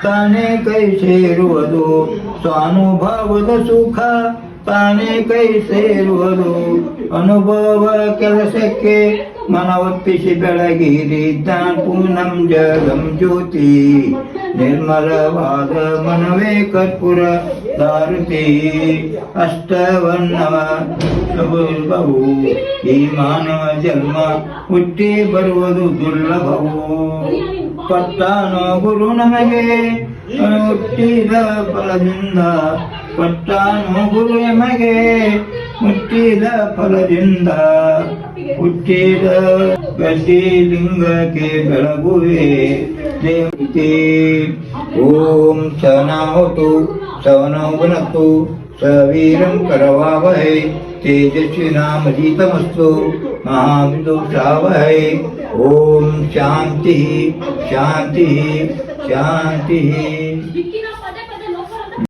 ತಾನೇ ಕೈ ಸೇರುವುದು ಸ್ವಾನುಭವದ ಸುಖ ತಾನೇ ಕೈ ಸೇರುವುದು ಅನುಭವ ಕೆಲಸಕ್ಕೆ ಮನವೊಪ್ಪಿಸಿ ಬೆಳಗಿರಿ ಪೂನಂ ಜಗಂ ಜ್ಯೋತಿ ನಿರ್ಮಲವಾದ ಮನವೇ ಕರ್ಪೂರ ದಾರುತಿ ಅಷ್ಟವನ್ನವ ಬಹು ಈ ಮಾನವ ಜನ್ಮ ಹುಟ್ಟಿ ಬರುವುದು ದುರ್ಲಭವು ಪಟ್ಟಾನೋ ಗುರು ನಮಗೆ ಹುಟ್ಟಿದ ಫಲದಿಂದ ಪಟ್ಟಾನೋ ಗುರು ನಮಗೆ ಹುಟ್ಟಿದ ಫಲದಿಂದ ಹುಟ್ಟಿದ ಗಡ್ಡಿ ಲಿಂಗಕ್ಕೆ ಬೆಳಗುವೆ ದೇವತೆ ಓಂ ಸನಾವತು ಸವನೌವನತ್ತು ಸವೀರಂ ಕರವಾವಹೈ तेजस्विनामधीतमस्तु महाविदुषावहै ओम शांति शांति शांति।